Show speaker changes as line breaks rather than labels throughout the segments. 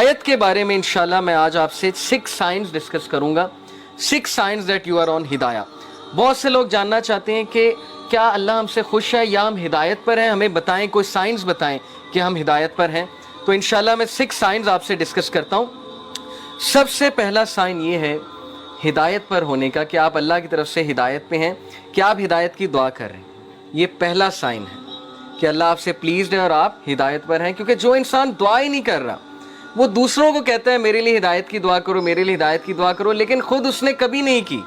हिदायत के बारे में इंशाल्लाह मैं आज आपसे 6 साइंस डिस्कस करूंगा, 6 signs that you are on हिदाया। बहुत से लोग जानना चाहते हैं कि क्या अल्लाह हमसे खुश है या हम हिदायत पर हैं, हमें बताएं, कोई साइंस बताएं कि हम हिदायत पर हैं। तो इंशाल्लाह मैं 6 साइंस आपसे डिस्कस करता हूँ। सबसे पहला साइन ये है हिदायत पर होने का कि आप अल्लाह की तरफ से हिदायत पे हैं, कि आप हिदायत की दुआ कर रहे हैं। ये पहला साइन है कि अल्लाह आपसे प्लीज़्ड है और आप हिदायत पर हैं। क्योंकि जो इंसान दुआ ही नहीं कर रहा, वो दूसरों को कहता है मेरे लिए हिदायत की दुआ करो, मेरे लिए हिदायत की दुआ करो, लेकिन खुद उसने कभी नहीं की,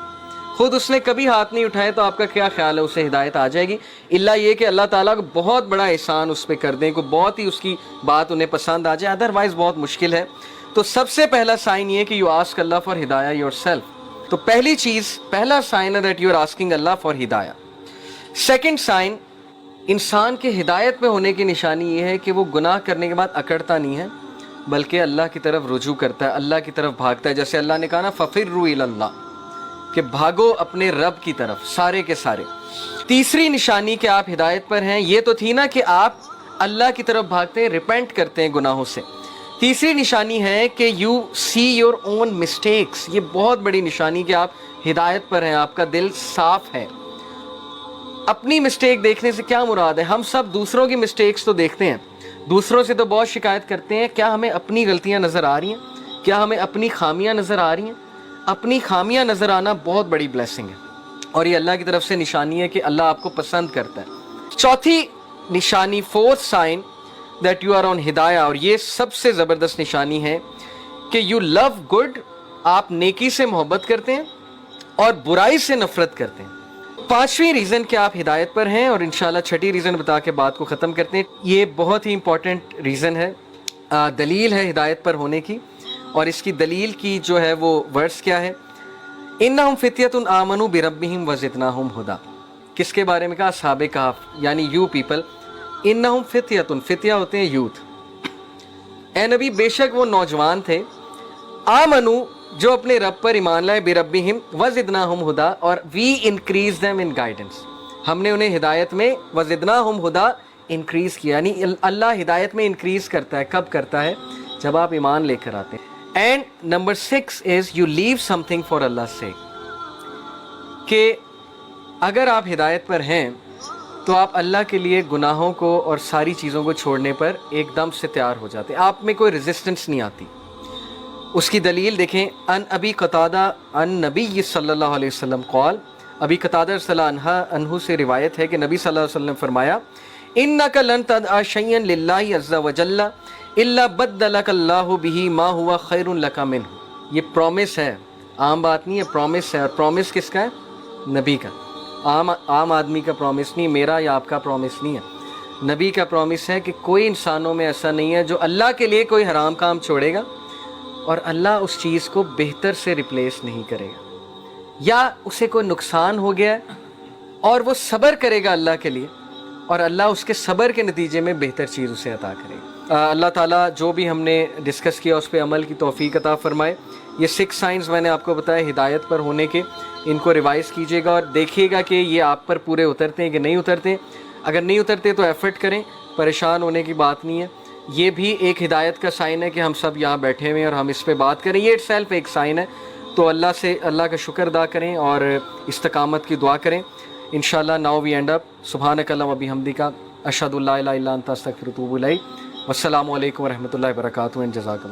खुद उसने कभी हाथ नहीं उठाए, तो आपका क्या ख्याल है उसे हिदायत आ जाएगी? इल्ला ये कि अल्लाह ताला को बहुत बड़ा एहसान उस पर कर दें, कोई बहुत ही उसकी बात उन्हें पसंद आ जाए, अदरवाइज़ बहुत मुश्किल है। तो सबसे पहला साइन ये कि यू आस्क अल्लाह फॉर हिदाया योरसेल्फ। तो पहली चीज़, पहला साइन है that you are asking Allah for हिदाया। सेकंड साइन, इंसान के हिदायत में होने की निशानी ये है कि वो गुनाह करने के बाद अकड़ता नहीं है, बल्कि अल्लाह की तरफ रुजू करता है, अल्लाह की तरफ भागता है। जैसे अल्लाह ने कहा ना फफिर्रू इलल्लाह, कि भागो अपने रब की तरफ सारे के सारे। तीसरी निशानी कि आप हिदायत पर हैं, ये तो थी ना कि आप अल्लाह की तरफ भागते हैं, रिपेंट करते हैं गुनाहों से। तीसरी निशानी है कि you see your own mistakes. ये बहुत बड़ी निशानी कि आप हिदायत पर हैं, आपका दिल साफ है। अपनी मिस्टेक देखने से क्या मुराद है? हम सब दूसरों की मिस्टेक्स तो देखते हैं, दूसरों से तो बहुत शिकायत करते हैं, क्या हमें अपनी गलतियां नज़र आ रही हैं? क्या हमें अपनी खामियां नज़र आ रही हैं? अपनी खामियां नज़र आना बहुत बड़ी ब्लेसिंग है, और ये अल्लाह की तरफ से निशानी है कि अल्लाह आपको पसंद करता है। चौथी निशानी, fourth sign that you are on हिदाया, और ये सबसे ज़बरदस्त निशानी है कि यू लव गुड, आप नेकी से मोहब्बत करते हैं और बुराई से नफरत करते हैं। पांचवी रीज़न कि आप हिदायत पर हैं, और इंशाल्लाह छठी रीज़न बता के बात को ख़त्म करते हैं। ये बहुत ही इंपॉर्टेंट रीज़न है, दलील है हिदायत पर होने की, और इसकी दलील की जो है वो वर्ड्स क्या है? इन्नहुम फित्यतुन आमनु बिरब्बिहिम वज़िदनाहुम हुदा। किसके बारे में कहा? असहाबे कहफ, यानी यू पीपल। इन्नहुम फित्यतुन, फित्या होते हैं यूथ। ए नबी बेशक वो नौजवान थे, आमनु जो अपने रब पर ईमान लाए, बिरब्बिहिम वज़िदनाहुम हुदा, और we increase them in guidance, हमने उन्हें हिदायत में वज़िदनाहुम हुदा इंक्रीज़ किया। यानी अल्लाह हिदायत में इंक्रीज़ करता है, कब करता है? जब आप ईमान लेकर आते हैं। And number 6 is you leave something for Allah से, कि अगर आप हिदायत पर हैं तो आप अल्लाह के लिए गुनाहों को और सारी चीज़ों को छोड़ने पर एकदम से तैयार हो जाते हैं, आप में कोई रेजिस्टेंस नहीं आती। उसकी दलील देखें, अन अबी कतादा अन नबी सल्लल्लाहु अलैहि वसल्लम क़ाल, अबी कतादा रज़ियल्लाहु अन्हु से रिवायत है कि नबी सल्लल्लाहु अलैहि वसल्लम फरमाया, इन्नका लन तदअ शय्यन लिल्लाहि अज़्ज़ा व जल्ला इल्ला बद्दलकल्लाहु बिही मा हुवा खैरुन लका मिन्हु। ये प्रॉमिस है, आम बात नहीं है, प्रॉमिस है। और प्रॉमिस किसका है? नबी का। आम आदमी का प्रॉमिस नहीं, मेरा या आपका प्रॉमिस नहीं है, नबी का प्रॉमिस है कि कोई इंसानों में ऐसा नहीं है जो अल्लाह के लिए कोई हराम काम छोड़ेगा और अल्लाह उस चीज़ को बेहतर से रिप्लेस नहीं करेगा, या उसे कोई नुकसान हो गया और वो सब्र करेगा अल्लाह के लिए, और अल्लाह उसके सब्र के नतीजे में बेहतर चीज़ उसे अता करेगा। अल्लाह ताला जो भी हमने डिस्कस किया उस पर अमल की तौफीक अता फरमाए। ये 6 साइंस मैंने आपको बताया हिदायत पर होने के, इनको रिवाइज़ कीजिएगा और देखिएगा कि ये आप पर पूरे उतरते हैं कि नहीं उतरते। अगर नहीं उतरते तो एफ़र्ट करें, परेशान होने की बात नहीं है। ये भी एक हिदायत का साइन है कि हम सब यहाँ बैठे हुए हैं और हम इस पर बात करें, ये इटसेल्फ एक साइन है। तो अल्लाह का शुक्र अदा करें और इस्तकामत की दुआ करें। इंशाल्लाह नाउ वी एंड अप। सुब्हानकल्लाहुम्मा व बिहम्दिका अशहदु अल्ला इलाहा इल्ला अंता अस्तगफिरुका व अतूबु इलैक। वस्सलामु अलैकुम व रहमतुल्लाहि व बरकातुहू। जज़ाकल्लाह।